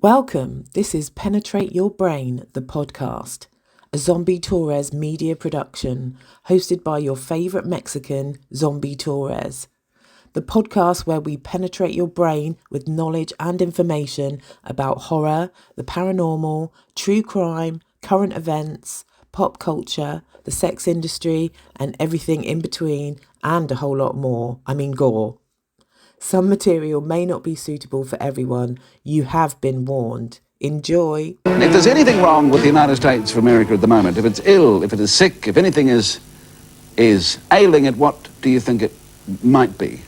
Welcome, this is Penetrate Your Brain, the podcast, a Zombie Torres media production hosted by your favourite Mexican, Zombie Torres. The podcast where we penetrate your brain with knowledge and information about horror, the paranormal, true crime, current events, pop culture, the sex industry, and everything in between, and a whole lot more. I mean gore. Some material may not be suitable for everyone. You have been warned. Enjoy. If there's anything wrong with the United States of America at the moment, if it's ill, if it is sick, if anything is ailing it, what do you think it might be?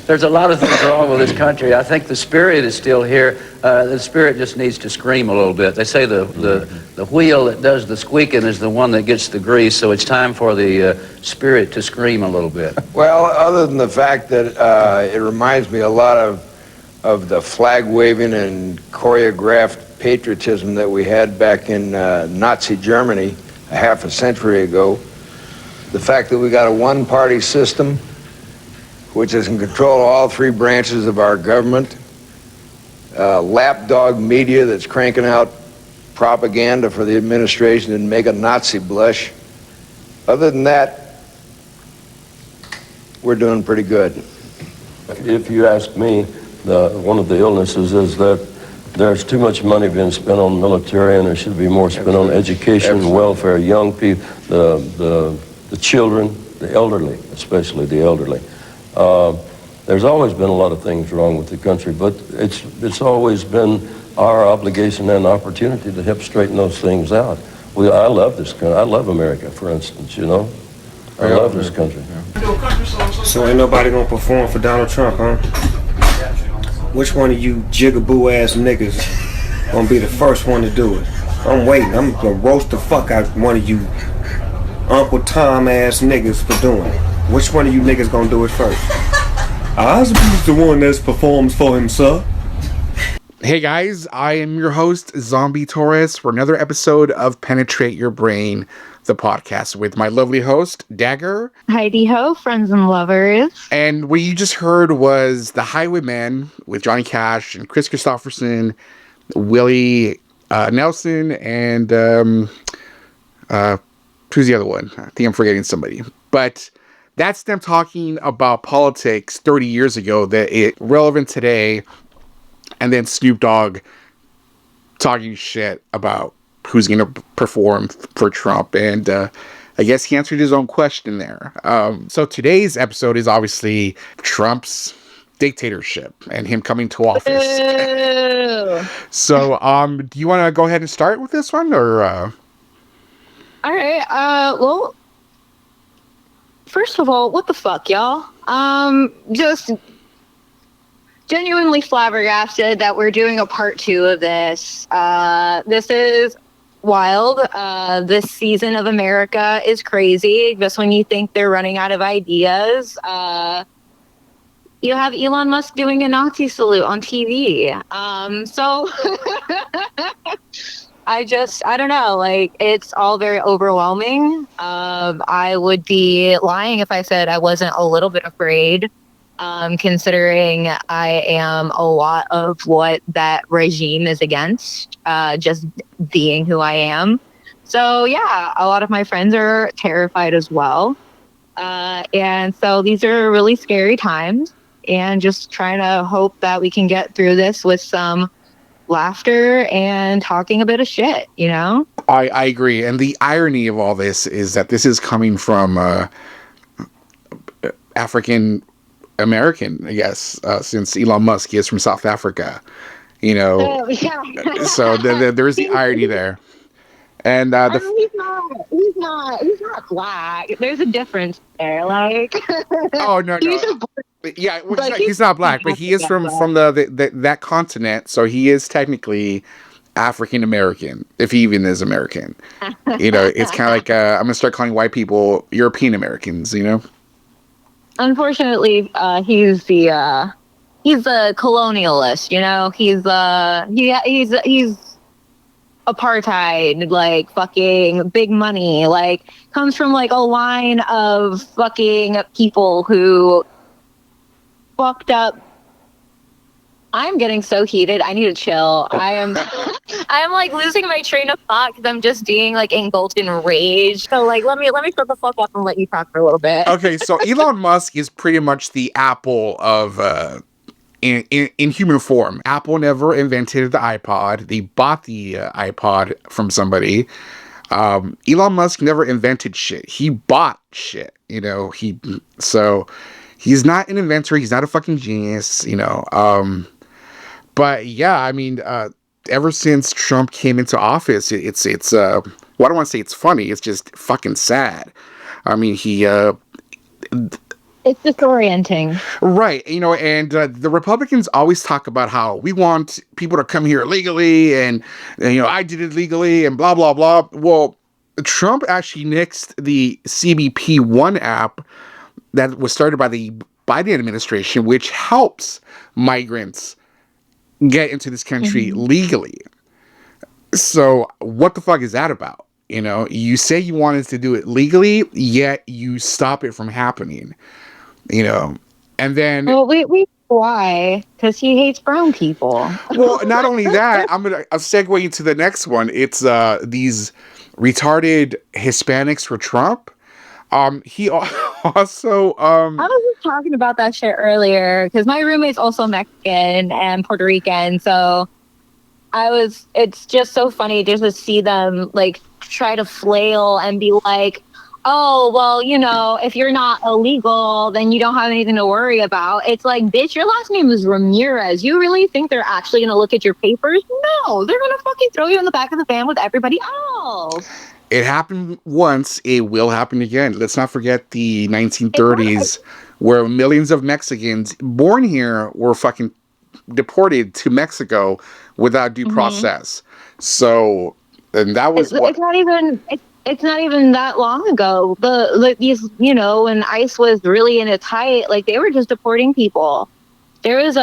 There's a lot of things wrong with this country. I think the spirit is still here. The spirit just needs to scream a little bit. They say the wheel that does the squeaking is the one that gets the grease, so it's time for the spirit to scream a little bit. Well, other than the fact that it reminds me a lot of the flag waving and choreographed patriotism that we had back in Nazi Germany a half a century ago. The fact that we got a one-party system which is in control of all three branches of our government, lapdog media that's cranking out propaganda for the administration and make a Nazi blush. Other than that, we're doing pretty good. If you ask me, one of the illnesses is that there's too much money being spent on military, and there should be more spent on education, Absolutely. welfare, young people, the children, the elderly, especially the elderly. There's always been a lot of things wrong with the country, but it's always been our obligation and opportunity to help straighten those things out. I love this country. I love America, for instance, you know. I love this country. So ain't nobody gonna perform for Donald Trump, huh? Which one of you jigaboo ass niggas gonna be the first one to do it? I'm waiting. I'm gonna roast the fuck out one of you Uncle Tom ass niggas for doing it. Which one of you niggas gonna do it first? I'll be the one that performs for himself. Hey guys, I am your host, Zombie Torres, for another episode of Penetrate Your Brain, the podcast, with my lovely host, Dagger. Heidi Ho, friends and lovers. And what you just heard was The Highwaymen with Johnny Cash and Chris Christopherson, Willie Nelson, and who's the other one? I think I'm forgetting somebody. But that's them talking about politics 30 years ago that is relevant today. And then Snoop Dogg talking shit about who's going to perform for Trump. And I guess he answered his own question there. So today's episode is obviously Trump's dictatorship and him coming to office. So do you want to go ahead and start with this one? Or all right. Well, first of all, what the fuck, y'all? Just genuinely flabbergasted that we're doing a part 2 of this. This is wild. This season of America is crazy. Just when you think they're running out of ideas, you have Elon Musk doing a Nazi salute on TV. So I don't know, like, it's all very overwhelming. I would be lying if I said I wasn't a little bit afraid, considering I am a lot of what that regime is against, just being who I am. So yeah, a lot of my friends are terrified as well. And so these are really scary times, and just trying to hope that we can get through this with some laughter and talking a bit of shit, you know? I agree. And the irony of all this is that this is coming from African American, I guess, since Elon Musk is from South Africa, you know. Yeah. So there's the irony there. And he's not black. There's a difference there, like. Oh no. Yeah, well, he's not black, but he is from that continent, so he is technically African American, if he even is American. You know, it's kind of like I'm gonna start calling white people European Americans. You know. Unfortunately, he's a colonialist. You know, he's apartheid, like fucking big money. Like, comes from like a line of fucking people who fucked up I'm getting so heated. I need to chill. I'm like losing my train of thought because I'm just being like engulfed in rage. So like, let me shut the fuck up and let you talk for a little bit. Okay, so Elon Musk is pretty much the Apple of in human form. Apple never invented the iPod. They bought the iPod from somebody. Elon Musk never invented shit. He bought shit. So he's not an inventor. He's not a fucking genius. But yeah, I mean, ever since Trump came into office, it's well, I don't want to say it's funny. It's just fucking sad. I mean, It's disorienting. right, and the Republicans always talk about how we want people to come here legally, and I did it legally, and blah blah blah. Well, Trump actually nixed the CBP One app that was started by the Biden administration, which helps migrants get into this country legally. So what the fuck is that about? You say you wanted to do it legally, yet you stop it from happening. And then... Well, we why? Because he hates brown people. Well, not only that, I'm segue into the next one. It's these retarded Hispanics for Trump. He also... I was just talking about that shit earlier because my roommate's also Mexican and Puerto Rican, so it's just so funny just to see them like try to flail and be like, oh, well, if you're not illegal, then you don't have anything to worry about. It's like, bitch, your last name is Ramirez. You really think they're actually going to look at your papers? No, they're going to fucking throw you in the back of the van with everybody else. It happened once. It will happen again. Let's not forget the 1930s where millions of Mexicans born here were fucking deported to Mexico without due process. So, and that was It's not even... It's not even that long ago. These, when ICE was really in its height, like they were just deporting people. There was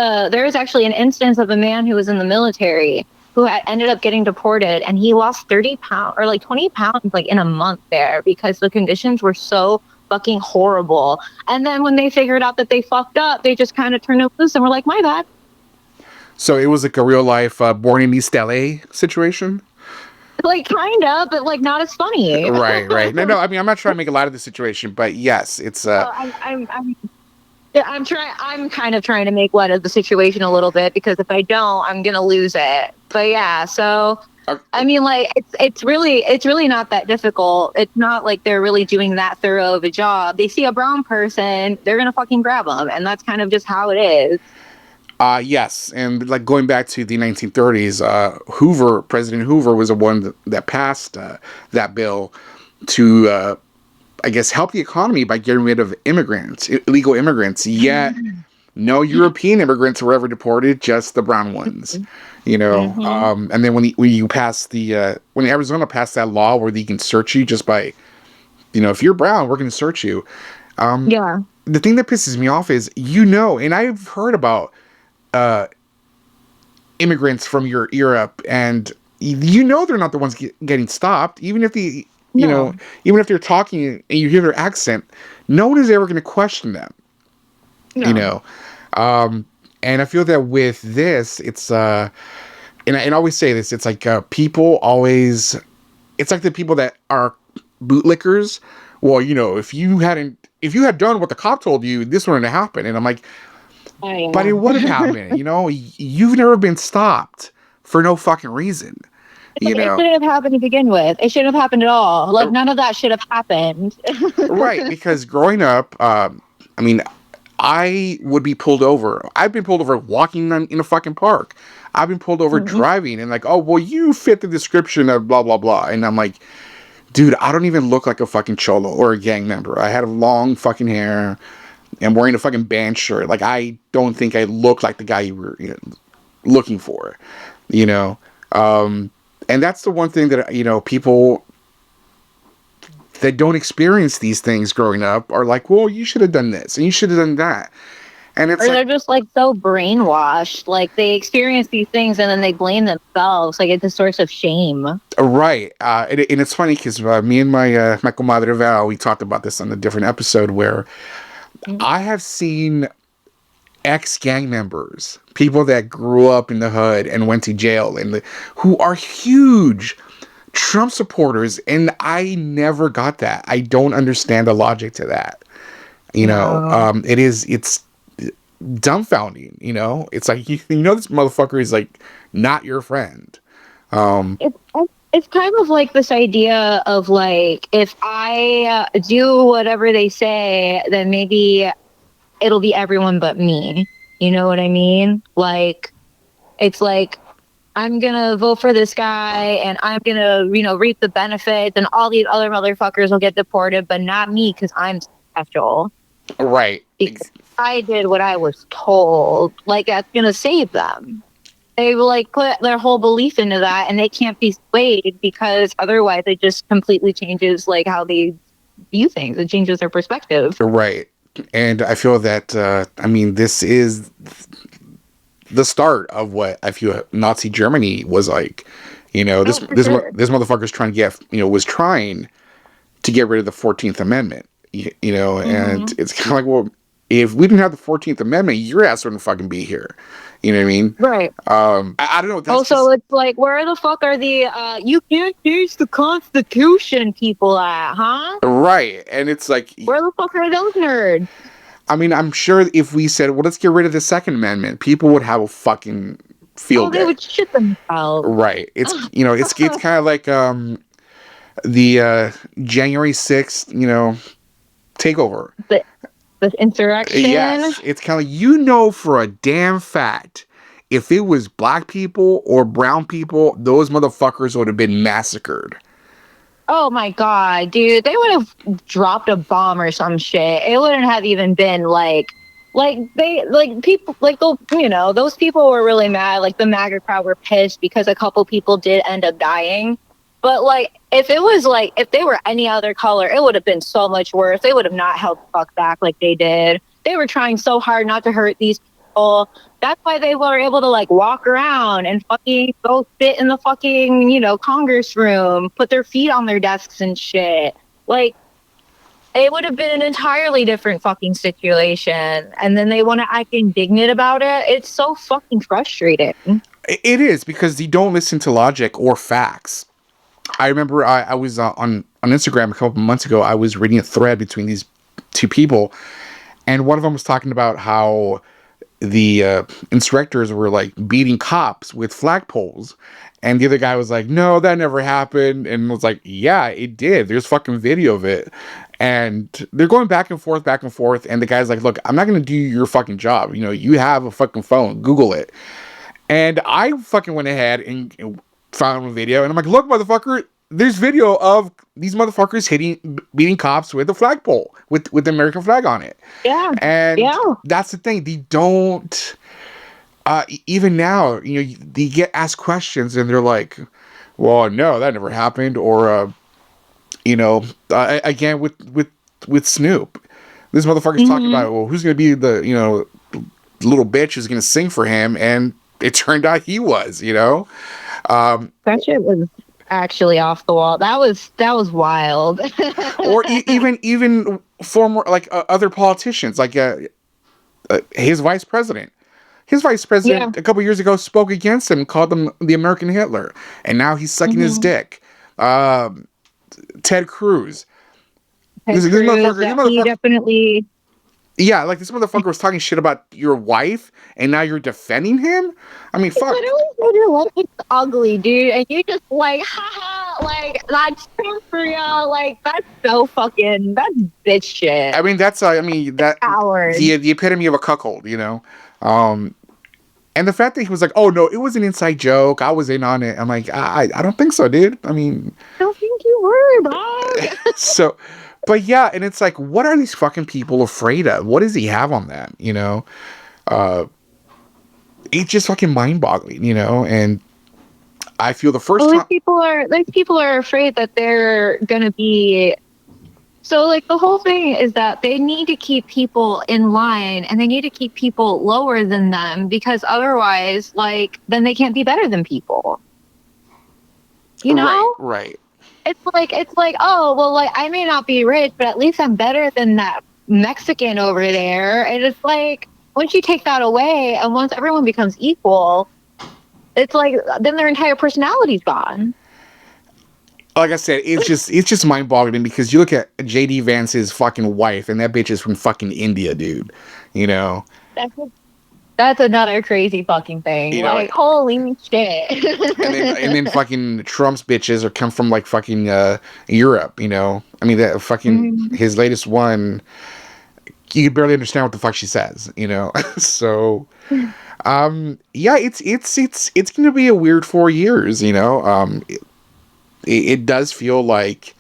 actually an instance of a man who was in the military who had ended up getting deported, and he lost 30 pounds or like 20 pounds like in a month there because the conditions were so fucking horrible. And then when they figured out that they fucked up, they just kind of turned it loose and were like, my bad. So it was like a real life born in East LA situation? Like kind of, but like not as funny. Right. No. I mean, I'm not trying to make a lot of the situation, but yes, it's. I'm kind of trying to make light of the situation a little bit because if I don't, I'm gonna lose it. But yeah, so I mean, like it's really not that difficult. It's not like they're really doing that thorough of a job. They see a brown person, they're gonna fucking grab them, and that's kind of just how it is. Yes, and like going back to the 1930s, President Hoover was the one that passed that bill to, I guess, help the economy by getting rid of illegal immigrants. Yet, no European immigrants were ever deported, just the brown ones. And then when Arizona passed that law where they can search you just by, if you're brown, we're going to search you. Yeah. The thing that pisses me off is, and I've heard about immigrants from Europe, and they're not the ones getting stopped. Even if even if they're talking and you hear their accent, no one is ever going to question them. No. And I feel that with this, it's and I always say this, it's like people always, it's like the people that are bootlickers. Well, if you had done what the cop told you, this wouldn't have happened. And I'm like, but it would have happened. You've never been stopped for no fucking reason. It shouldn't have happened to begin with. It shouldn't have happened at all. Like none of that should have happened. Right, because growing up, I mean, I would be pulled over. I've been pulled over walking in a fucking park. I've been pulled over driving, and like, oh, well, you fit the description of blah blah blah, and I'm like, dude, I don't even look like a fucking cholo or a gang member. I had long fucking hair. And wearing a fucking band shirt. Like, I don't think I look like the guy you were looking for, And that's the one thing that, people that don't experience these things growing up are like, well, you should have done this and you should have done that. And it's they're just like so brainwashed. Like they experience these things and then they blame themselves. Like it's a source of shame. Right. And it's funny because me and my comadre Val, we talked about this on a different episode where I have seen ex-gang members, people that grew up in the hood and went to jail, and who are huge Trump supporters, and I never got that. I don't understand the logic to that. It's dumbfounding. It's like this motherfucker is like not your friend. It's kind of like this idea of like, if I do whatever they say, then maybe it'll be everyone but me. You know what I mean? Like, it's like, I'm gonna vote for this guy and I'm gonna, reap the benefits, and all these other motherfuckers will get deported, but not me, because I'm special. Right. Because I did what I was told. Like, that's gonna save them. They will like put their whole belief into that, and they can't be swayed, because otherwise it just completely changes like how they view things. It changes their perspective. Right. And I feel that this is the start of what I feel Nazi Germany was like. This motherfucker's trying to was trying to get rid of the 14th Amendment. And it's kind of like, well, if we didn't have the 14th Amendment, your ass wouldn't fucking be here. You know what I mean? Right. I don't know. Also, it's like, where the fuck are the you can't change the Constitution people at, huh? Right. And it's like, where the fuck are those nerds? I mean, I'm sure if we said, well, let's get rid of the Second Amendment, people would have a fucking field day. They would shit themselves. Right. It's it's kind of like the January 6th, takeover. The insurrection. Yes. It's kind of like, for a damn fact, if it was black people or brown people, those motherfuckers would have been massacred. Oh my god, dude! They would have dropped a bomb or some shit. It wouldn't have even been people those people were really mad. Like, the MAGA crowd were pissed because a couple people did end up dying. But if they were any other color, it would have been so much worse. They would have not held the fuck back like they did. They were trying so hard not to hurt these people. That's why they were able to walk around and fucking go sit in the fucking, Congress room, put their feet on their desks and shit. It would have been an entirely different fucking situation. And then they want to act indignant about it. It's so fucking frustrating. It is, because you don't listen to logic or facts. I remember I was on Instagram a couple months ago. I was reading a thread between these two people, and one of them was talking about how the instructors were beating cops with flagpoles, and the other guy was like, no, that never happened, and was like, yeah, it did. There's fucking video of it. And they're going back and forth, and the guy's like, look, I'm not gonna do your fucking job. You have a fucking phone, Google it. And I fucking went ahead and found a video, and I'm like, look, motherfucker, there's video of these motherfuckers beating cops with a flagpole with the American flag on it. Yeah. And that's the thing. They don't, even now, they get asked questions and they're like, well, no, that never happened. Or, again, with Snoop, this motherfucker's talking about, well, who's going to be the, little bitch who's going to sing for him. And it turned out he was, that shit was actually off the wall. That was wild. Or even former other politicians, his vice president. His vice president a couple years ago spoke against him, called him the American Hitler, and now he's sucking his dick. Ted Cruz. He definitely. Yeah, this motherfucker was talking shit about your wife, and now you're defending him? I mean, fuck. It's ugly, dude. And you just haha, that's true for you. That's so fucking, that's bitch shit. I mean, that's, the epitome of a cuckold, and the fact that he was like, oh, no, it was an inside joke. I was in on it. I'm like, I don't think so, dude. I mean. I don't think you were, dog. So. But yeah, and it's like, what are these fucking people afraid of? What does he have on them? It's just fucking mind-boggling, and I feel the first time these people are afraid that they're gonna be. So the whole thing is that they need to keep people in line, and they need to keep people lower than them, because otherwise, then they can't be better than people. Right. It's like, oh, well, I may not be rich, but at least I'm better than that Mexican over there. And it's like, once you take that away, and once everyone becomes equal, it's like then their entire personality's gone. Like I said, it's just mind boggling because you look at JD Vance's fucking wife, and that bitch is from fucking India, dude. You know. That's another crazy fucking thing. You know, like, holy shit. and then fucking Trump's bitches are come from like fucking Europe, you know. I mean that fucking his latest one, you can barely understand what the fuck she says, you know. So yeah, it's gonna be a weird 4 years, you know. It does feel like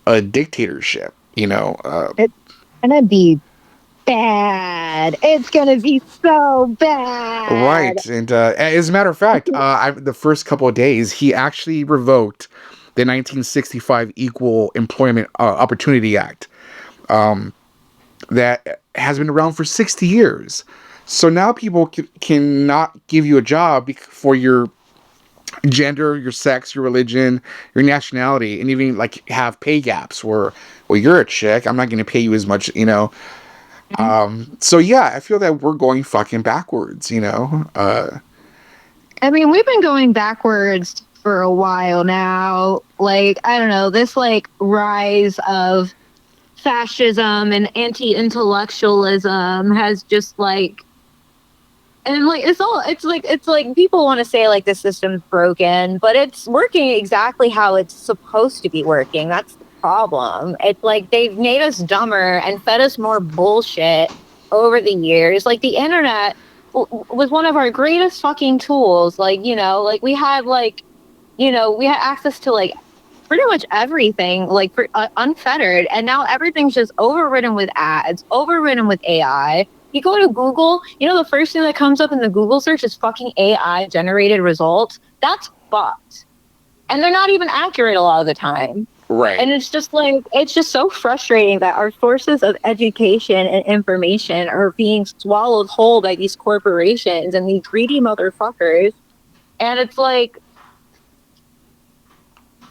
a dictatorship, you know. It's gonna be bad. It's gonna be so bad. Right, and as a matter of fact, the first couple of days, he actually revoked the 1965 Equal Employment Opportunity Act that has been around for 60 years. So now people cannot give you a job for your gender, your sex, your religion, your nationality, and even like have pay gaps where, well, you're a chick, I'm not going to pay you as much, you know. So yeah, I feel that we're going fucking backwards, you know. I mean, we've been going backwards for a while now. Like, I don't know, this like rise of fascism and anti-intellectualism has just like, and like it's like people want to say like the system's broken, but it's working exactly how it's supposed to be working. That's the problem. It's like they've made us dumber and fed us more bullshit over the years. Like the internet was one of our greatest fucking tools. Like, you know, like we had access to like pretty much everything, like unfettered, and now everything's just overridden with ads, overridden with AI. You go to Google, you know, the first thing that comes up in the Google search is fucking AI generated results. That's fucked. And they're not even accurate a lot of the time. Right. And it's just like, it's just so frustrating that our sources of education and information are being swallowed whole by these corporations and these greedy motherfuckers. And it's like,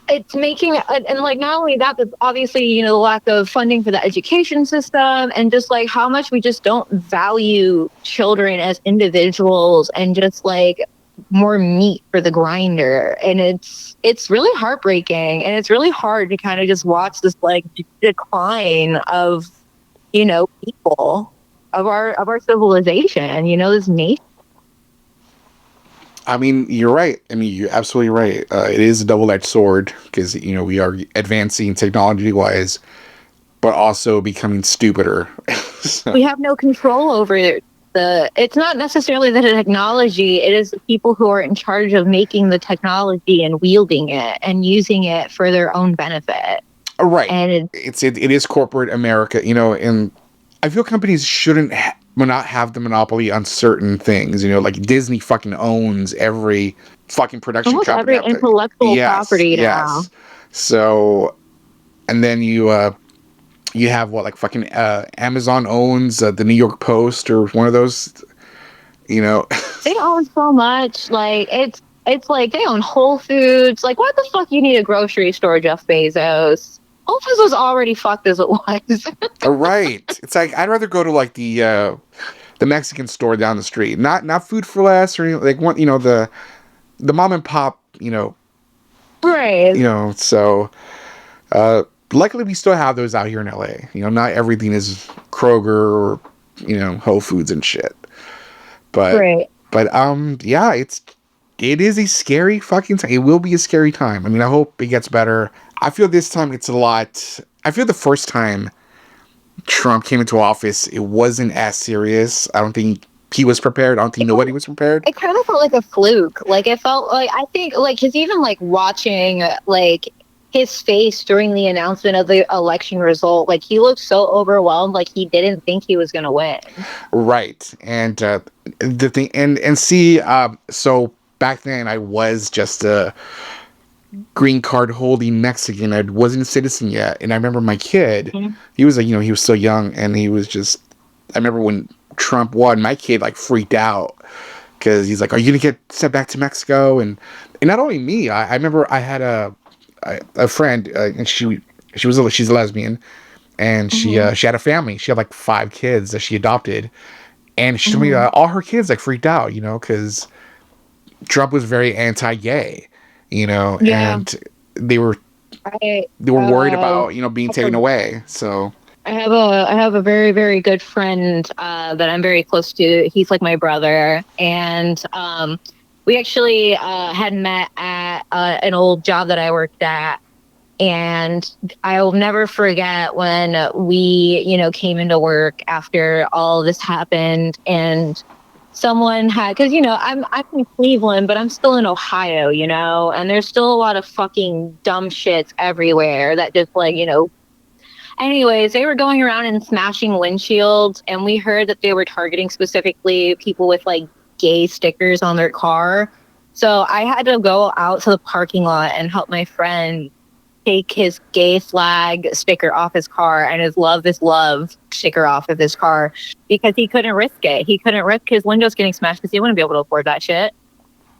it's making, and like not only that, but obviously, you know, the lack of funding for the education system and just like how much we just don't value children as individuals and just like more meat for the grinder. And it's really heartbreaking, and it's really hard to kind of just watch this like decline of, you know, people of our civilization, you know, this nation. I mean, you're right. I mean, you're absolutely right. It is a double-edged sword because, you know, we are advancing technology-wise, but also becoming stupider. So. We have no control over it's not necessarily the technology, it is the people who are in charge of making the technology and wielding it and using it for their own benefit. Right. And it is corporate America, you know, and I feel companies shouldn't not have the monopoly on certain things, you know, like Disney fucking owns every fucking production almost company. Every intellectual property now. So, and then you have what, like fucking Amazon owns the New York Post or one of those, you know. They own so much. Like it's like they own Whole Foods. Like what the fuck you need a grocery store, Jeff Bezos? Whole Foods was already fucked as it was. Right. It's like I'd rather go to like the Mexican store down the street, not Food for Less or anything, like one, you know, the mom and pop, you know. Right. You know, so luckily we still have those out here in LA. You know, not everything is Kroger or, you know, Whole Foods and shit. But right. But yeah, it is a scary fucking time. It will be a scary time. I mean, I hope it gets better. I feel this time it's a lot. I feel the first time Trump came into office, it wasn't as serious. I don't think he was prepared. I don't think nobody was prepared. It kind of felt like a fluke. Like it felt like, I think like, cause even like watching like his face during the announcement of the election result, like he looked so overwhelmed, like he didn't think he was going to win. Right. And the thing, and see, so back then I was just a green card holding Mexican. I wasn't a citizen yet. And I remember my kid, he was like, you know, he was so young, and he was just, I remember when Trump won, my kid like freaked out because he's like, are you gonna get sent back to Mexico? And not only me, I remember I had a friend, and she's a lesbian, and she had a family. She had like 5 kids that she adopted, And she, all her kids like freaked out, because Trump was very anti-gay, and they were worried about being taken away. So I have a very, very good friend that I'm very close to. He's like my brother, and we actually had met at an old job that I worked at. And I'll never forget when we, came into work after all this happened, and someone had, because I'm in Cleveland, but I'm still in Ohio, and there's still a lot of fucking dumb shits everywhere that just Anyways, they were going around and smashing windshields, and we heard that they were targeting specifically people with like gay stickers on their car. So I had to go out to the parking lot and help my friend take his gay flag sticker off his car and his love is love sticker off of his car because he couldn't risk it. He couldn't risk his windows getting smashed because he wouldn't be able to afford that shit.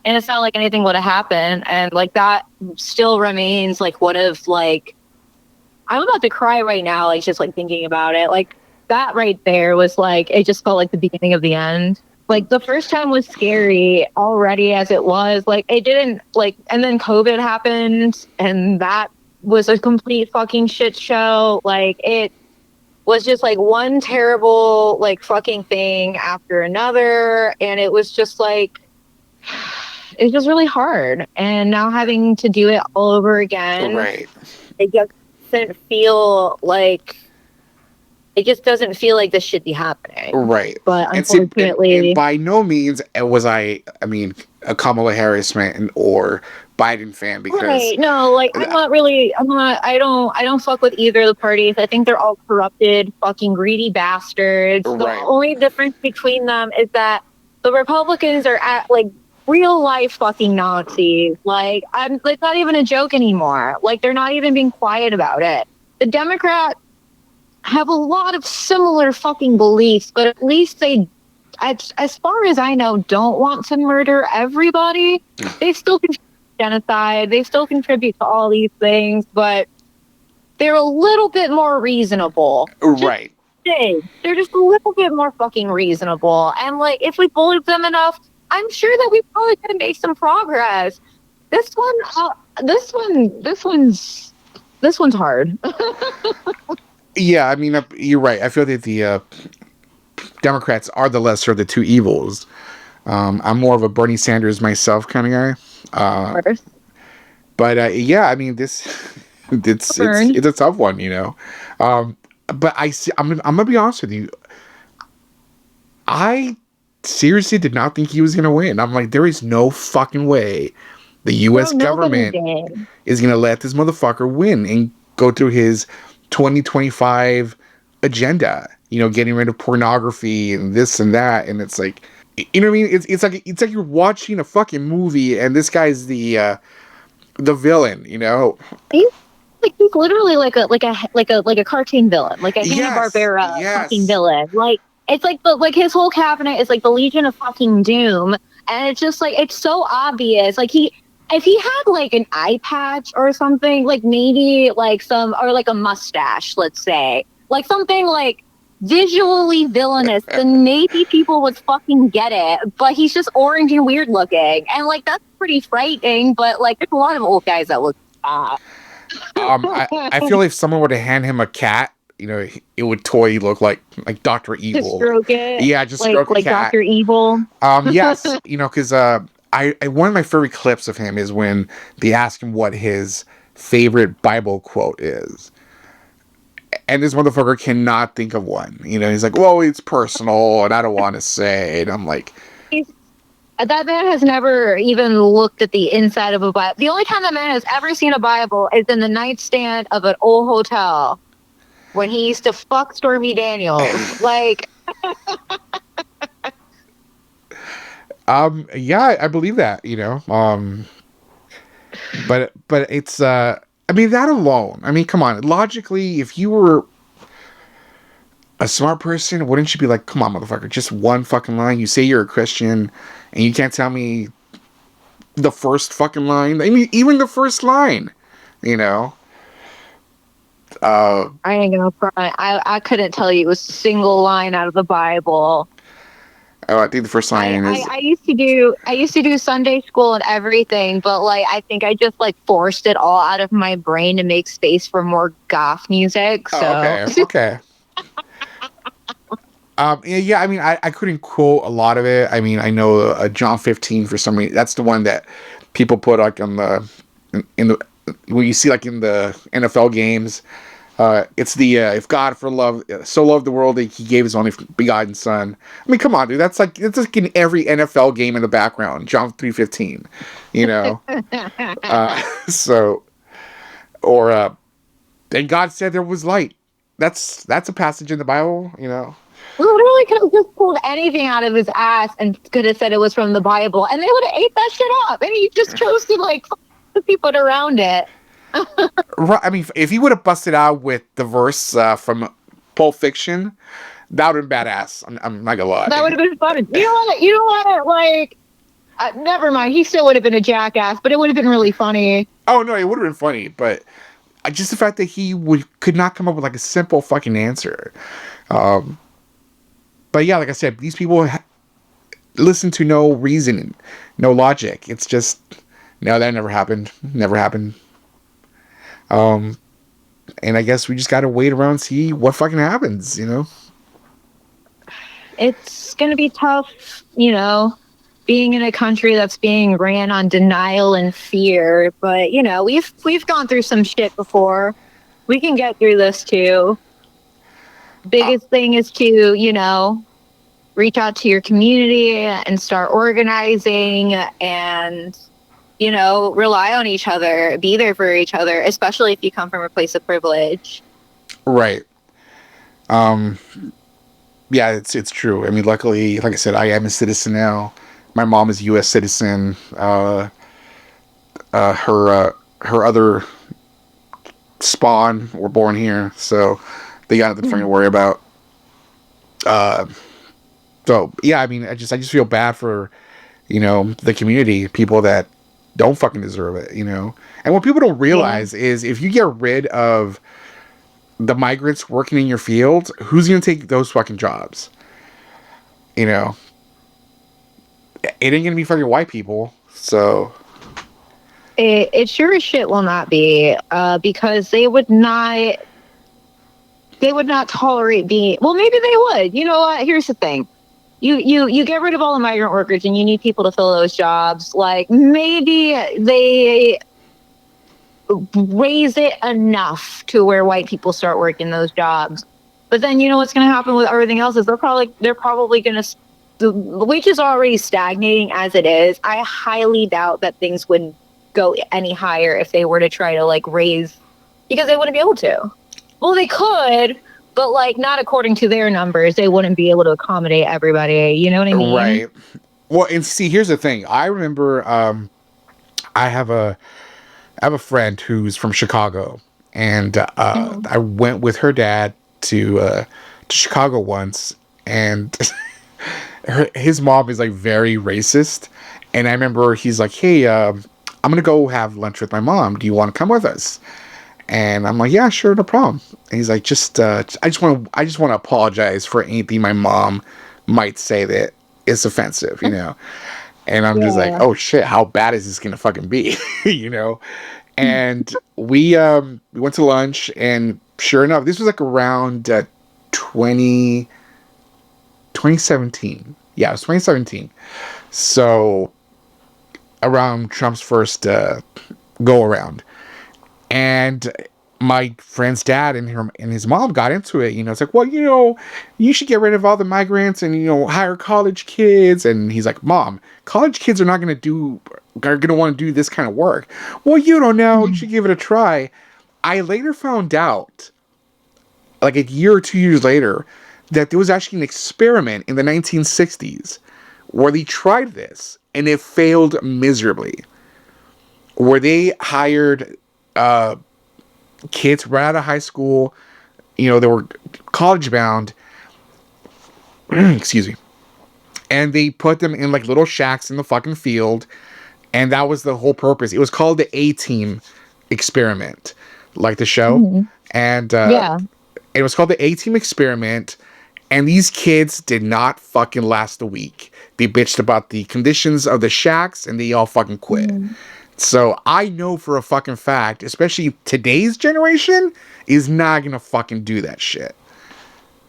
And it's not like anything would have happened. And like that still remains like one of like, I'm about to cry right now, like just like thinking about it. Like that right there was like, it just felt like the beginning of the end. Like the first time was scary already as it was. Like it didn't like, and then COVID happened and that was a complete fucking shit show. Like it was just like one terrible like fucking thing after another, and it was just like it was just really hard. And now having to do it all over again, right? It just doesn't feel like this should be happening, right? But unfortunately, and by no means was I mean, a Kamala Harris fan or Biden fan, because right. No, like I don't fuck with either of the parties. I think they're all corrupted, fucking greedy bastards. Right. The only difference between them is that the Republicans are at like real life fucking Nazis. Like it's not even a joke anymore. Like they're not even being quiet about it. The Democrats have a lot of similar fucking beliefs, but at least they, as far as I know, don't want to murder everybody. They still genocide, they still contribute to all these things, but they're a little bit more reasonable. Right. They're just a little bit more fucking reasonable. And like if we bullied them enough, I'm sure that we probably could have made some progress. This one's hard. Yeah, I mean, you're right. I feel that the Democrats are the lesser of the two evils. I'm more of a Bernie Sanders myself kind of guy. But yeah, I mean, it's a tough one, But I'm gonna be honest with you. I seriously did not think he was gonna win. I'm like, there is no fucking way the U.S. government is gonna let this motherfucker win and go through his 2025 agenda. Getting rid of pornography and this and that, and it's like, you know what I mean? It's like you're watching a fucking movie, and this guy's the villain. He's literally like a cartoon villain, like a Hanna-Barbera fucking villain. Like it's like his whole cabinet is like the Legion of fucking Doom, and it's just like it's so obvious. Like if he had like an eye patch or something, like maybe like or like a mustache, let's say, like something like visually villainous, then maybe people would fucking get it. But he's just orange and weird looking, and like that's pretty frightening. But like there's a lot of old guys that look I feel like if someone were to hand him a cat, it would totally look like Dr. Evil. Just stroke it. Yeah, just stroke like a cat. Dr. Evil. Yes, because I one of my favorite clips of him is when they ask him what his favorite Bible quote is. And this motherfucker cannot think of one. He's like, well, it's personal, and I don't want to say it. I'm like... That man has never even looked at the inside of a Bible. The only time that man has ever seen a Bible is in the nightstand of an old hotel when he used to fuck Stormy Daniels. Like... yeah, I believe that, but it's, I mean, that alone, I mean, come on, logically, if you were a smart person, wouldn't you be like, come on, motherfucker, just one fucking line, you say you're a Christian, and you can't tell me the first fucking line, I mean, even the first line, I ain't gonna front. I couldn't tell you a single line out of the Bible. I think the first line is. I used to do Sunday school and everything, but like I think I just like forced it all out of my brain to make space for more goth music. So Okay. Yeah, I mean, I couldn't quote a lot of it. I mean, I know John 15 for some reason. That's the one that people put like on the in the when you see like in the NFL games. It's the if God for love so loved the world that he gave his only begotten son. I mean, come on, dude. That's like in every NFL game in the background. John 3:15, you know. So or and God said there was light. That's a passage in the Bible, you know. literally could have just pulled anything out of his ass and could have said it was from the Bible, and they would have ate that shit up. And he just chose to like the people around it. Right. I mean, if he would have busted out with the verse from Pulp Fiction, that would have been badass. I'm not gonna lie. That would have been fun. You don't want to like. Never mind. He still would have been a jackass, but it would have been really funny. Oh no, it would have been funny, but just the fact that he could not come up with like a simple fucking answer. But yeah, like I said, these people listen to no reason, no logic. It's just no, that never happened. Never happened. And I guess we just gotta wait around and see what fucking happens, you know? It's gonna be tough, you know, being in a country that's being ran on denial and fear. But you know, we've gone through some shit before. We can get through this too. Biggest thing is to, you know, reach out to your community and start organizing and, you know, rely on each other, be there for each other, especially if you come from a place of privilege. Right. Yeah, it's true. I mean, luckily, like I said, I am a citizen now. My mom is a U.S. citizen. Her other spawn were born here, so they got nothing to worry about. So yeah, I mean, I just feel bad for, you know, the community, people that don't fucking deserve it, you know. And what people don't realize is if you get rid of the migrants working in your field, who's gonna take those fucking jobs? You know, it ain't gonna be fucking white people. So It sure as shit will not be, because they would not tolerate being. Well, maybe they would. You know what? Here's the thing. You get rid of all the migrant workers and you need people to fill those jobs. Like maybe they raise it enough to where white people start working those jobs. But then you know what's going to happen with everything else is they're probably going to, the wage is already stagnating as it is. I highly doubt that things would go any higher if they were to try to like raise, because they wouldn't be able to. Well, they could, but like not according to their numbers. They wouldn't be able to accommodate everybody. You know what I mean? Right. Well, and see, here's the thing. I remember I have a friend who's from Chicago, and I went with her dad to Chicago once, and his mom is like very racist. And I remember he's like, "Hey, I'm gonna go have lunch with my mom. Do you want to come with us?" And I'm like, "Yeah, sure, no problem." And he's like, I just want to apologize for anything my mom might say that is offensive, you know." And I'm just like, "Oh shit, how bad is this gonna fucking be?" You know? And we went to lunch, and sure enough, this was like around 2017. Yeah, it was 2017. So around Trump's first go around. And my friend's dad and his mom got into it. You know, it's like, well, you know, you should get rid of all the migrants and, you know, hire college kids. And he's like, Mom, college kids are not going to want to do this kind of work. Well, you don't know. You should give it a try. I later found out, like a year or 2 years later, that there was actually an experiment in the 1960s where they tried this and it failed miserably. Where they hired kids right out of high school, you know, they were college bound, excuse me, and they put them in like little shacks in the fucking field, and that was the whole purpose. It was called the A-Team experiment, like the show, and it was called the A-Team experiment, And these kids did not fucking last a week. They bitched about the conditions of the shacks and they all fucking quit. So I know for a fucking fact, especially today's generation, is not gonna fucking do that shit.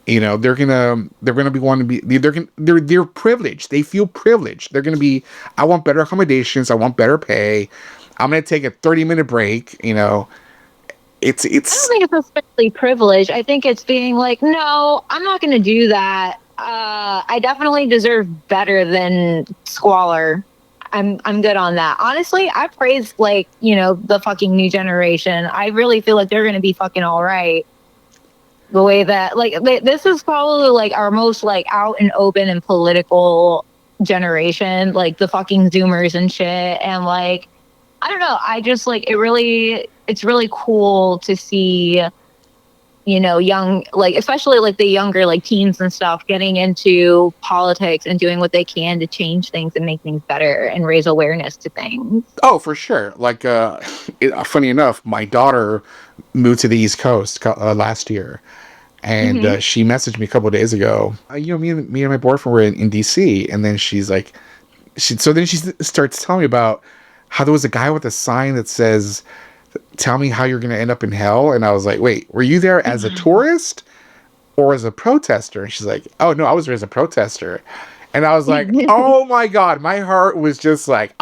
You know, they're gonna be wanting to be, they're privileged. They feel privileged. They're gonna be, I want better accommodations. I want better pay. I'm gonna take a 30-minute break. You know, it's. I don't think it's especially privileged. I think it's being like, no, I'm not going to do that. I definitely deserve better than squalor. I'm good on that. Honestly, I praise like, you know, the fucking new generation. I really feel like they're going to be fucking all right. The way that like this is probably like our most like out and open and political generation, like the fucking Zoomers and shit. And like, I don't know. I just like it's really cool to see, you know, young, like, especially like the younger, like teens and stuff getting into politics and doing what they can to change things and make things better and raise awareness to things. Oh, for sure. Like, funny enough, my daughter moved to the East Coast last year. And she messaged me a couple of days ago. You know, me and my boyfriend were in DC. And then she's like, so then she starts telling me about how there was a guy with a sign that says, tell me how you're going to end up in hell. And I was like, wait, were you there as a tourist or as a protester? And she's like, oh, no, I was there as a protester. And I was like, oh, my God. My heart was just like,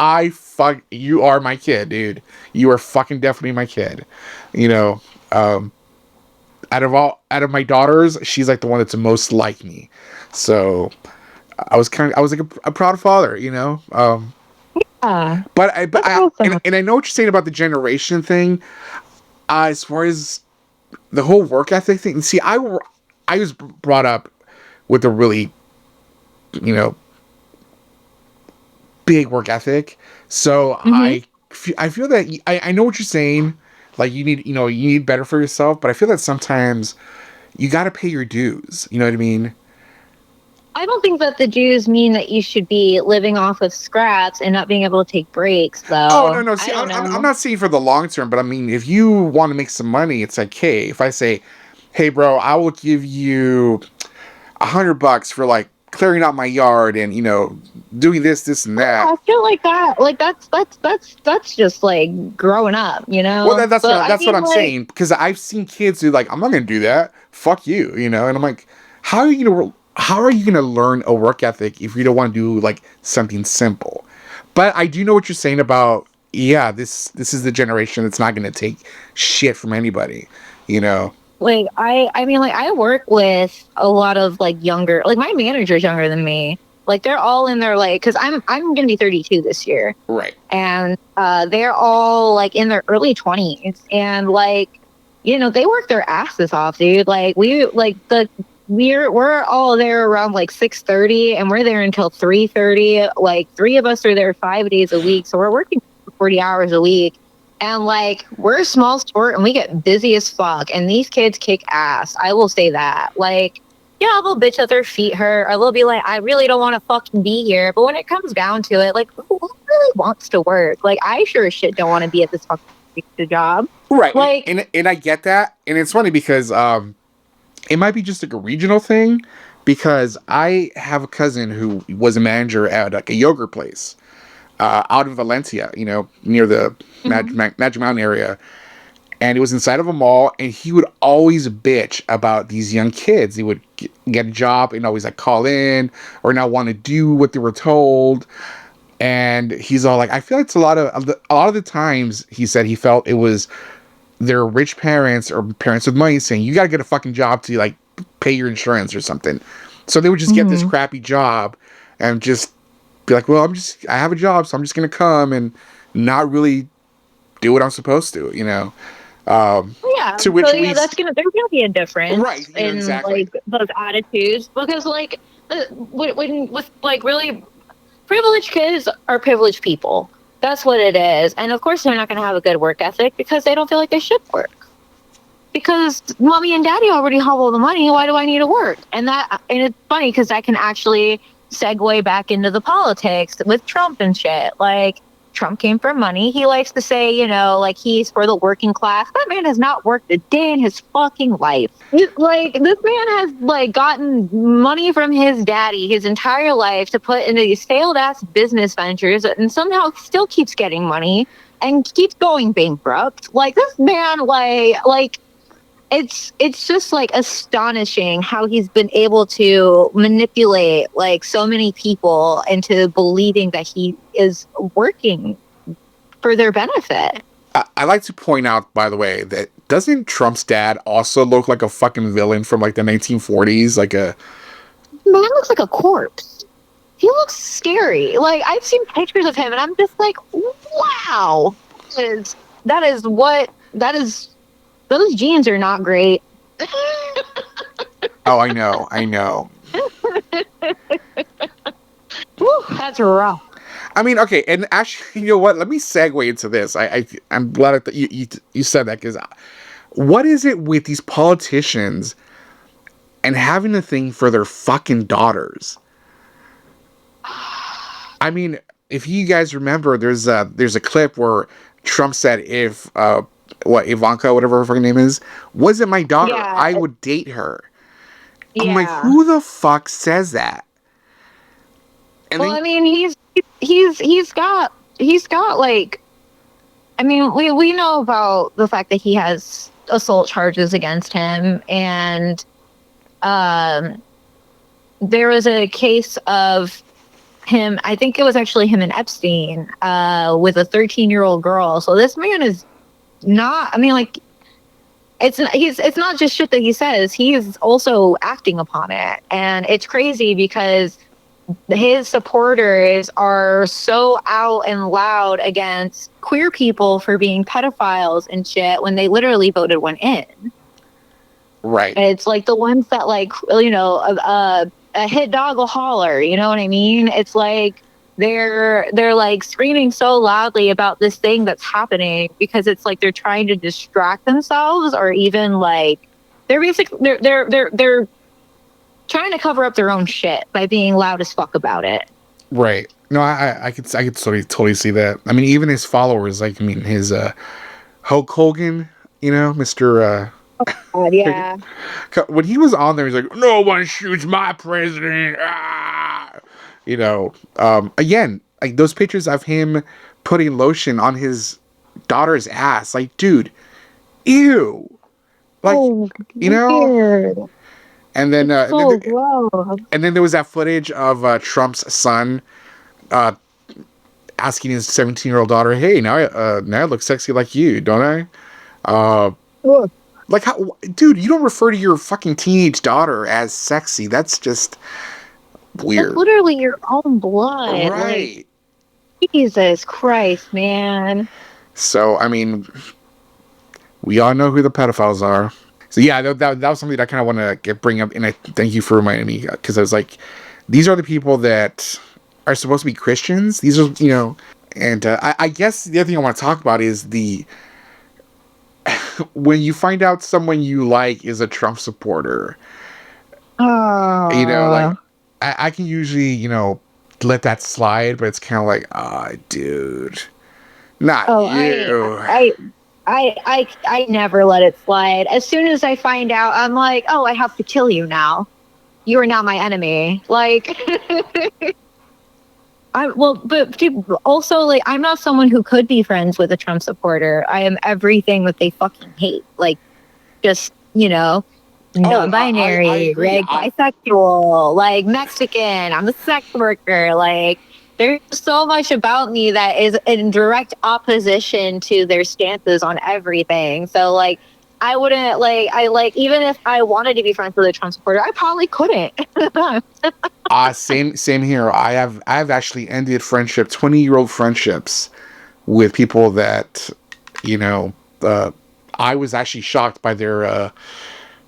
you are my kid, dude. You are fucking definitely my kid. You know, out of my daughters, she's like the one that's the most like me. So I was like a proud father, you know? But I know what you're saying about the generation thing. As far as the whole work ethic thing, see, I was brought up with a really, you know, big work ethic. So I feel that I know what you're saying. Like you need better for yourself. But I feel that sometimes you got to pay your dues. You know what I mean? I don't think that the dues mean that you should be living off of scraps and not being able to take breaks, though. Oh, no. See, I'm not saying for the long term, but I mean, if you want to make some money, it's like, hey, if I say, hey, bro, I will give you $100 for like clearing out my yard and, you know, doing this, and that. I feel like that. Like that's just like growing up, you know? Well, that's what I'm saying, because I've seen kids who like, I'm not going to do that. Fuck you, you know? And I'm like, how are you going to learn a work ethic if you don't want to do like something simple? But I do know what you're saying about, yeah, this is the generation that's not going to take shit from anybody, you know? Like, I mean, like, I work with a lot of like younger, like my manager's younger than me. Like they're all in their like, cause I'm going to be 32 this year. Right. And they're all like in their early 20s and like, you know, they work their asses off, dude. Like we're all there around like 6:30 and we're there until 3:30. Like 3 of us are there 5 days a week. So we're working 40 hours a week. And like we're a small sport and we get busy as fuck. And these kids kick ass. I will say that. Like, yeah, they'll bitch that their feet hurt. Or they'll be like, I really don't want to fucking be here. But when it comes down to it, like, who really wants to work? Like, I sure as shit don't want to be at this fucking job. Right. Like, and I get that. And it's funny because it might be just like a regional thing, because I have a cousin who was a manager at like a yogurt place out in Valencia, you know, near the Magic Mountain area. And it was inside of a mall, and he would always bitch about these young kids. He would get a job and always like call in or not want to do what they were told. And he's all like, I feel it's a lot of the times he said he felt it was their rich parents or parents with money saying, you got to get a fucking job to like pay your insurance or something. So they would just get this crappy job and just be like, well, I have a job, so I'm just going to come and not really do what I'm supposed to, you know? Yeah. To which so, yeah, there's gonna be a difference, right? You know, in exactly. like those attitudes, because like when with like really privileged kids are privileged people. That's what it is, and of course they're not going to have a good work ethic because they don't feel like they should work. Because mommy and daddy already have all the money. Why do I need to work? And it's funny because that can actually segue back into the politics with Trump and shit. Like, Trump came for money. He likes to say, you know, like he's for the working class. That man has not worked a day in his fucking life. Like this man has like gotten money from his daddy his entire life to put into these failed ass business ventures, and somehow still keeps getting money and keeps going bankrupt. Like this man, like it's just like astonishing how he's been able to manipulate like so many people into believing that he is working for their benefit. I like to point out, by the way, that doesn't Trump's dad also look like a fucking villain from like the 1940s? Like a Man looks like a corpse. He looks scary. Like I've seen pictures of him and I'm just like, wow. That is those genes are not great. Oh, I know. Woo, that's rough. I mean, okay, and actually, you know what? Let me segue into this. I'm glad that you said that, because what is it with these politicians and having a thing for their fucking daughters? I mean, if you guys remember, there's a clip where Trump said if Ivanka, whatever her fucking name is, wasn't my daughter, Yeah. I would date her. Yeah. I'm like, who the fuck says that? And well, I mean, he's got like, I mean, we know about the fact that he has assault charges against him, and there was a case of him. I think it was actually him and Epstein with a 13-year-old girl. So this man is not. I mean, like, it's not just shit that he says. He's also acting upon it, and it's crazy because his supporters are so out and loud against queer people for being pedophiles and shit when they literally voted one in. right. And it's like the ones that, like, you know, a hit dog will holler, you know what I mean? It's like they're like screaming so loudly about this thing that's happening because it's like they're trying to distract themselves, or even like they're trying to cover up their own shit by being loud as fuck about it. Right. No, I could totally see that. I mean, even his followers, like, I mean, his Hulk Hogan, you know, Mr. God, yeah. When he was on there, he's like, no one shoots my president. Ah! You know, again, like those pictures of him putting lotion on his daughter's ass, like, dude, ew. Like, you know? Weird. And then, So gross. and then there was that footage of Trump's son asking his 17-year-old daughter, "Hey, now I look sexy like you, don't I?" Like, how, dude? You don't refer to your fucking teenage daughter as sexy. That's just weird. That's literally your own blood. Right. Like, Jesus Christ, man. So, I mean, we all know who the pedophiles are. So yeah, that was something that I kind of want to bring up, and I thank you for reminding me, because I was like, these are the people that are supposed to be Christians. These are, you know, and I guess the other thing I want to talk about is when you find out someone you like is a Trump supporter. You know, like I can usually, you know, let that slide, but it's kind of like, dude, not you. I never let it slide. As soon as I find out, I'm like, oh, I have to kill you now. You are now my enemy. Like, but dude, also, like, I'm not someone who could be friends with a Trump supporter. I am everything that they fucking hate. Like, just, you know, non-binary, bisexual, like Mexican. I'm a sex worker. Like, there's so much about me that is in direct opposition to their stances on everything. So, like, I wouldn't, like, even if I wanted to be friends with a Trump supporter, I probably couldn't. Same here. I have actually ended 20-year-old friendships with people that, you know, I was actually shocked by their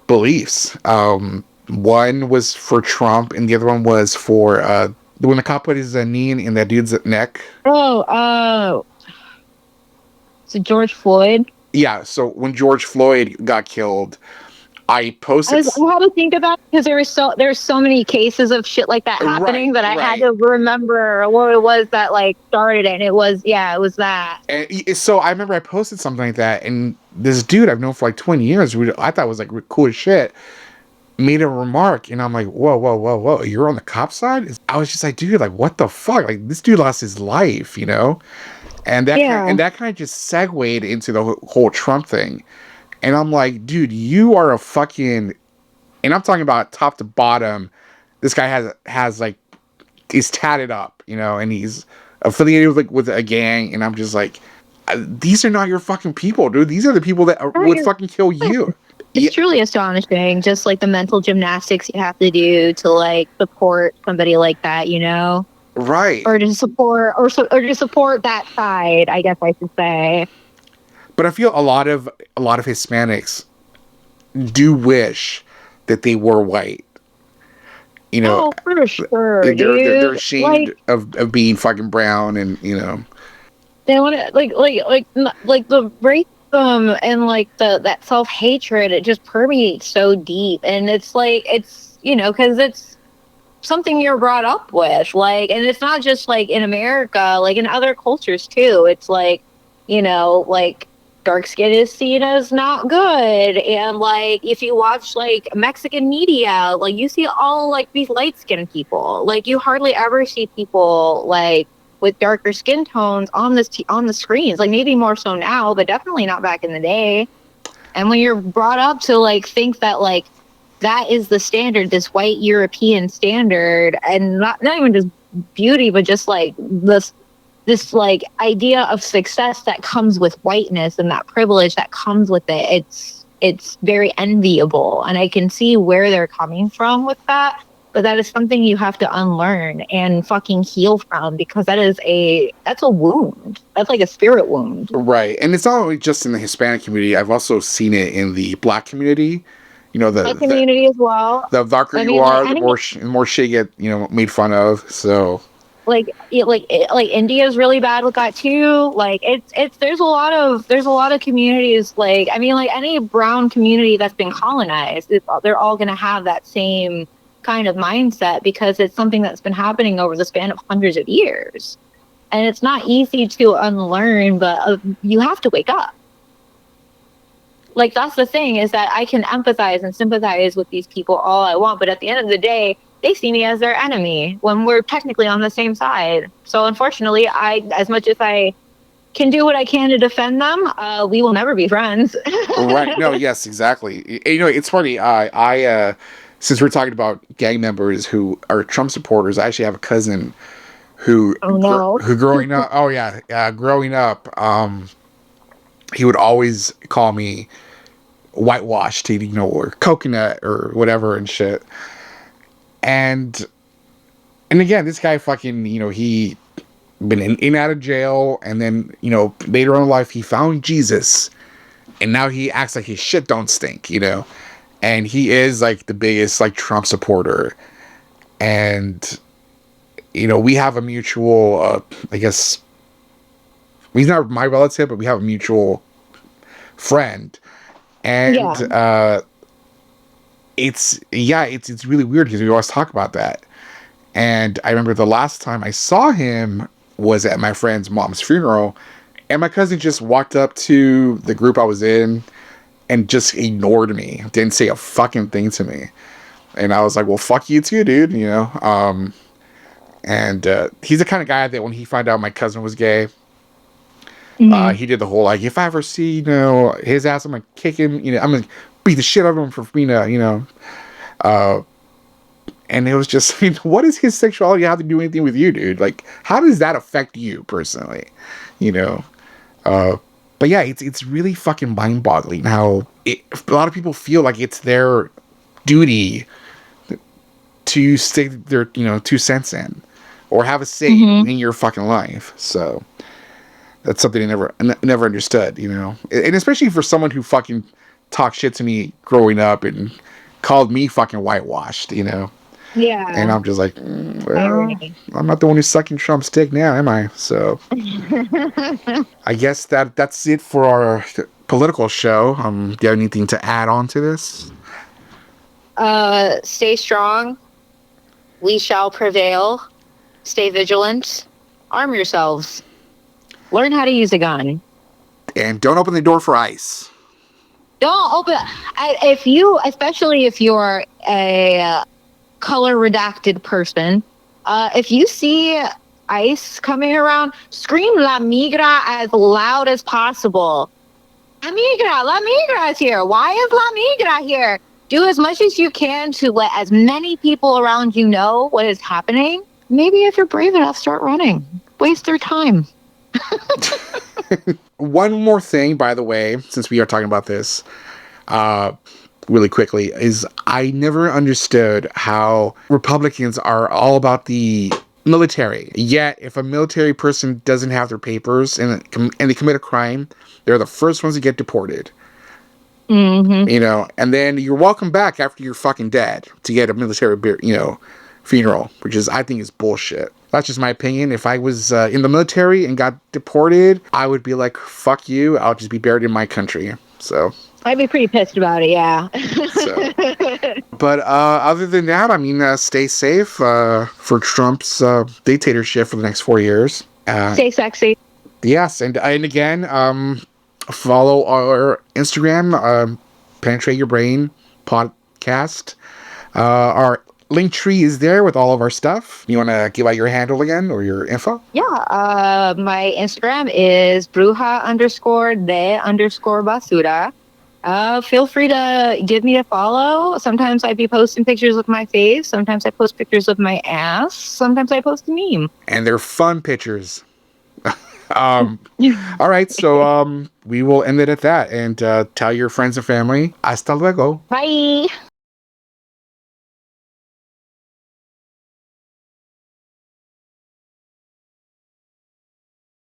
beliefs. One was for Trump, and the other one was for when the cop put his knee in that dude's neck. So George Floyd? Yeah, so when George Floyd got killed, I posted. I had to think about it because there's so many cases of shit like that happening that I had to remember what it was that like started it. And it was that. And so I remember I posted something like that, and this dude I've known for like 20 years, who I thought was like cool as shit, made a remark, and I'm like, whoa, you're on the cop side? I was just like, dude, like, what the fuck? Like, this dude lost his life, you know? And that kind of just segued into the whole Trump thing. And I'm like, dude, you are a fucking, and I'm talking about top to bottom. This guy has like, he's tatted up, you know, and he's affiliated with a gang. And I'm just like, these are not your fucking people, dude. These are the people that would fucking kill you. It's truly astonishing, just like the mental gymnastics you have to do to like support somebody like that, you know? Right. Or to support that side, I guess I should say. But I feel a lot of Hispanics do wish that they were white. You know, for sure. They're ashamed of being fucking brown, and you know, they want to like the racism and like that self-hatred. It just permeates so deep, and it's like you know, because it's something you're brought up with, like, and it's not just like in America, like in other cultures too. It's like, you know, like dark skin is seen as not good, and like if you watch like Mexican media, like you see all like these light skinned people, like you hardly ever see people like with darker skin tones on the screens, like maybe more so now, but definitely not back in the day. And when you're brought up to like think that like that is the standard, this white European standard, and not even just beauty, but just like this like idea of success that comes with whiteness and that privilege that comes with it. It's very enviable, and I can see where they're coming from with that. But that is something you have to unlearn and fucking heal from, because that's a wound. That's like a spirit wound. Right. And it's not only just in the Hispanic community. I've also seen it in the Black community. You know, the community as well. The darker you are, the more shit you get, you know, made fun of. So like India is really bad with that too. Like there's a lot of communities, like I mean, like any brown community that's been colonized, they're all going to have that same kind of mindset, because it's something that's been happening over the span of hundreds of years, and it's not easy to unlearn, but you have to wake up. Like, that's the thing, is that I can empathize and sympathize with these people all I want, but at the end of the day, they see me as their enemy when we're technically on the same side. So unfortunately, as much as I can do what I can to defend them, we will never be friends. Right. No, yes, exactly. You know, it's funny. I since we're talking about gang members who are Trump supporters, I actually have a cousin who growing up, growing up, he would always call me whitewashed, you know, or coconut or whatever and shit. And again, this guy fucking, you know, he been in and out of jail, and then, you know, later on in life he found Jesus, and now he acts like his shit don't stink, you know. And he is like the biggest like Trump supporter. And you know, we have a mutual I guess he's not my relative, but we have a mutual friend. And it's really weird because we always talk about that. And I remember the last time I saw him was at my friend's mom's funeral, and my cousin just walked up to the group I was in and just ignored me, didn't say a fucking thing to me. And I was like, well, fuck you too, dude, you know. And he's the kind of guy that when he found out my cousin was gay, he did the whole, like, if I ever see, you know, his ass, I'm gonna kick him, you know, I'm gonna beat the shit out of him for, you know. And it was just, you know, what does his sexuality have to do anything with you, dude? Like, how does that affect you personally, you know? But yeah, it's really fucking mind-boggling how a lot of people feel like it's their duty to stick their, you know, 2 cents in, or have a say in your fucking life. So that's something I never understood, you know, and especially for someone who fucking talked shit to me growing up and called me fucking whitewashed, you know. Yeah. And I'm just like, well, I'm not the one who's sucking Trump's dick now, am I? So I guess that's it for our political show. Do you have anything to add on to this? Stay strong. We shall prevail. Stay vigilant. Arm yourselves. Learn how to use a gun. And don't open the door for ICE. Don't open. Especially if you're a color redacted person, if you see ICE coming around, scream La Migra as loud as possible. La Migra is here. Why is La Migra here? Do as much as you can to let as many people around you know what is happening. Maybe if you're brave enough, start running. Waste their time. One more thing, by the way, since we are talking about this, really quickly, is I never understood how Republicans are all about the military. Yet, if a military person doesn't have their papers and they commit a crime, they're the first ones to get deported. Mm-hmm. You know, and then you're welcome back after you're fucking dead to get a military, funeral, which I think is bullshit. That's just my opinion. If I was in the military and got deported, I would be like, fuck you, I'll just be buried in my country. So I'd be pretty pissed about it, yeah. But other than that, I mean, stay safe for Trump's dictatorship for the next 4 years. Stay sexy. Yes, and again, follow our Instagram, Penetrate Your Brain podcast. Our link tree is there with all of our stuff. You want to give out your handle again or your info? Yeah, my Instagram is bruja_de_basura. Feel free to give me a follow. Sometimes I'd be posting pictures of my face. Sometimes I post pictures of my ass. Sometimes I post a meme. And they're fun pictures. All right, so we will end it at that. And tell your friends and family. Hasta luego. Bye.